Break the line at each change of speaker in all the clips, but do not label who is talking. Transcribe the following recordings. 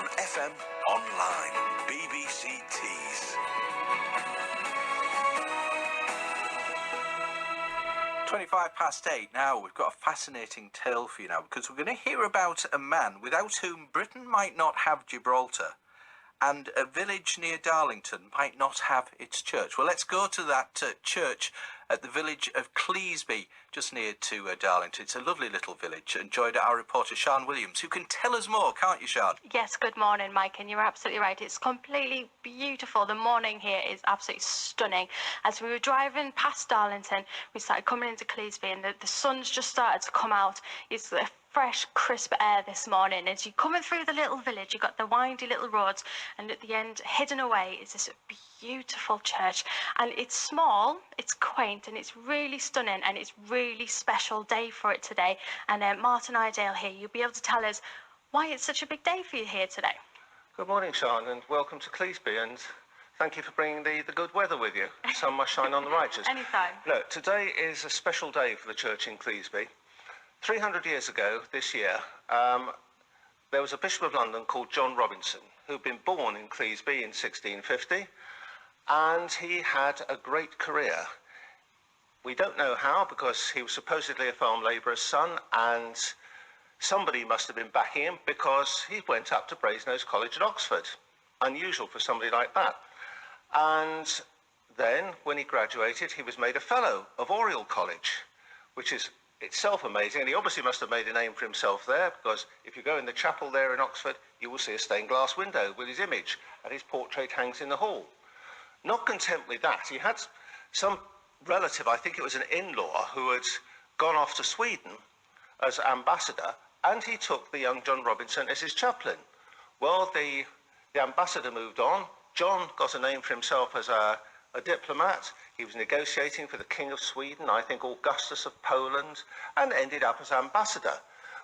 on FM, online, BBC Tees.
8:25 now. We've got a fascinating tale for you now, because we're going to hear about a man without whom Britain might not have Gibraltar, and a village near Darlington might not have its church. Well, let's go to that church at the village of Cleasby, just near to Darlington. It's a lovely little village, and joined our reporter Sian Williams, who can tell us more, can't you, Sian?
Yes, good morning, Mike, and you're absolutely right. It's completely beautiful. The morning here is absolutely stunning. As we were driving past Darlington, we started coming into Cleasby, and the sun's just started to come out. It's a fresh, crisp air this morning. As you're coming through the little village, you've got the windy little roads, and at the end, hidden away, is this beautiful church. And it's small, it's quaint, and it's really stunning, and it's really special day for it today. And Martin Idale here, you'll be able to tell us why it's such a big day for you here today.
Good morning, Sian, and welcome to Cleasby, and thank you for bringing the good weather with you. The sun must shine on the righteous.
Anytime.
Look, today is a special day for the church in Cleasby. 300 years ago this year, there was a Bishop of London called John Robinson, who'd been born in Cleasby in 1650, and he had a great career. We don't know how, because he was supposedly a farm labourer's son, and somebody must have been backing him, because he went up to Brasenose College at Oxford. Unusual for somebody like that. And then, when he graduated, he was made a fellow of Oriel College, which is itself amazing. And he obviously must have made a name for himself there, because if you go in the chapel there in Oxford, you will see a stained glass window with his image, and his portrait hangs in the hall. Not content with that, he had some relative, I think it was an in-law, who had gone off to Sweden as ambassador, and he took the young John Robinson as his chaplain. Well, the ambassador moved on. John got a name for himself as a diplomat. He was negotiating for the King of Sweden, I think Augustus of Poland, and ended up as ambassador,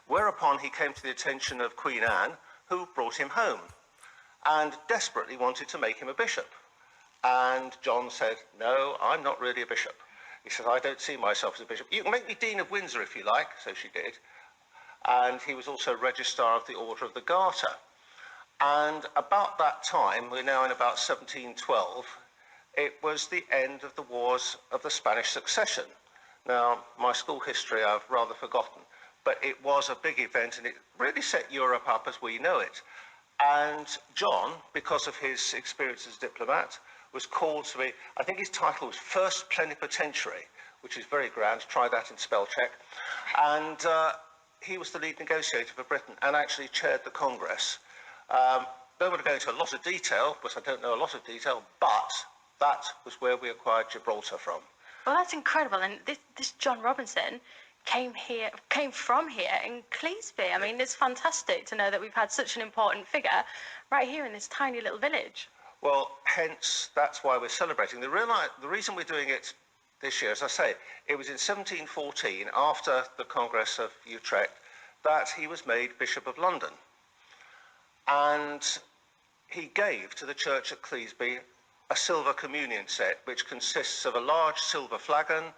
whereupon he came to the attention of Queen Anne, who brought him home and desperately wanted to make him a bishop. And John said, "No, I'm not really a bishop." He said, "I don't see myself as a bishop. You can make me Dean of Windsor if you like." So she did. And he was also Registrar of the Order of the Garter. And about that time, we're now in about 1712, it was the end of the wars of the Spanish Succession. Now, my school history I've rather forgotten, but it was a big event, and it really set Europe up as we know it. And John, because of his experience as a diplomat, was called to be, I think his title was First Plenipotentiary, which is very grand. Try that in spell check. And he was the lead negotiator for Britain and actually chaired the Congress. Don't want to go into a lot of detail, because I don't know a lot of detail, but that was where we acquired Gibraltar from.
Well, that's incredible. And this John Robinson came from here in Cleasby. I mean, it's fantastic to know that we've had such an important figure right here in this tiny little village.
Well, hence, that's why we're celebrating. The reason we're doing it this year, as I say, it was in 1714, after the Congress of Utrecht, that he was made Bishop of London. And he gave to the church at Cleasby a silver communion set, which consists of a large silver flagon,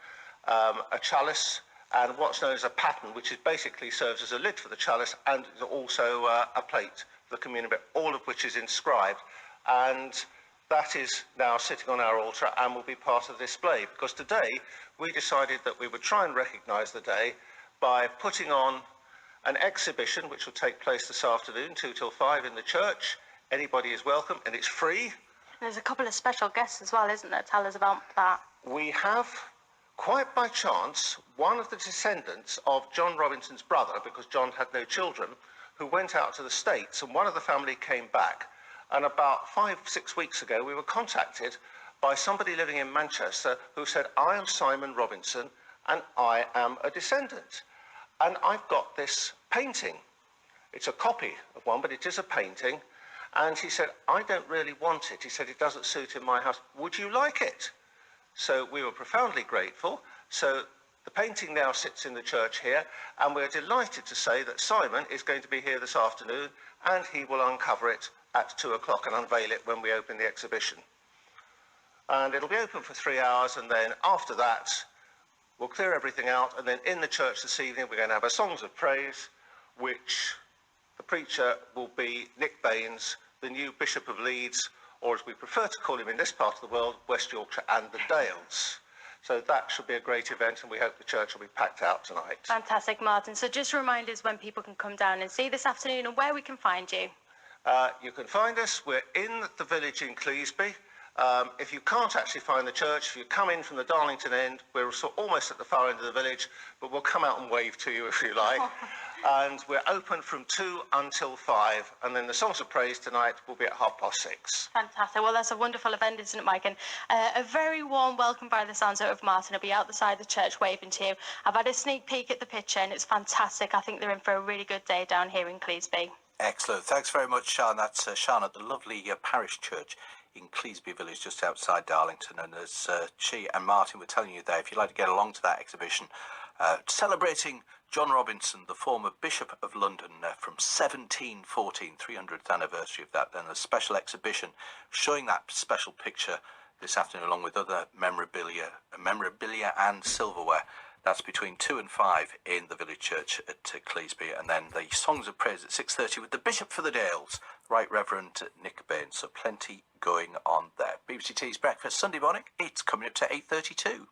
a chalice, and what's known as a paten, which is basically serves as a lid for the chalice, and also a plate for the communion bit, all of which is inscribed. And that is now sitting on our altar and will be part of the display, because today we decided that we would try and recognise the day by putting on an exhibition which will take place this afternoon, 2 till 5 in the church. Anybody is welcome, and it's free.
There's a couple of special guests as well, isn't there? Tell us about that.
We have, quite by chance, one of the descendants of John Robinson's brother, because John had no children, who went out to the States, and one of the family came back. And about 5-6 weeks ago, we were contacted by somebody living in Manchester who said, "I am Simon Robinson, and I am a descendant. And I've got this painting. It's a copy of one, but it is a painting." And he said, "I don't really want it." He said, "It doesn't suit in my house. Would you like it?" So we were profoundly grateful. So the painting now sits in the church here, and we're delighted to say that Simon is going to be here this afternoon, and he will uncover it at 2 o'clock and unveil it when we open the exhibition. And it'll be open for 3 hours, and then after that, we'll clear everything out, and then in the church this evening, we're going to have a Songs of Praise, which The preacher will be Nick Baines, the new Bishop of Leeds, or as we prefer to call him in this part of the world, West Yorkshire and the Dales. So that should be a great event, and we hope the church will be packed out tonight.
Fantastic, Martin. So just remind us when people can come down and see this afternoon and where we can find you.
You can find us. We're in the village in Cleasby. If you can't actually find the church, if you come in from the Darlington end, we're almost at the far end of the village, but we'll come out and wave to you if you like. And we're open from 2 until 5, and then the songs of praise tonight will be at 6:30.
Fantastic. Well, that's a wonderful event, isn't it, Mike? And a very warm welcome by the sounds of Martin. I'll be out the side of the church waving to you. I've had a sneak peek at the picture, and it's fantastic. I think they're in for a really good day down here in Cleasby.
Excellent. Thanks very much, Sian. That's Sian at the lovely parish church in Cleasby Village, just outside Darlington. And as she and Martin were telling you there, if you'd like to get along to that exhibition, celebrating John Robinson, the former Bishop of London, from 1714, 300th anniversary of that, then a special exhibition showing that special picture this afternoon, along with other memorabilia and silverware. That's between 2 and 5 in the village church at Cleasby, and then the songs of praise at 6:30 with the Bishop for the Dales, Right Reverend Nick Baines. So plenty going on there. BBC T's Breakfast Sunday morning. It's coming up to 8:32.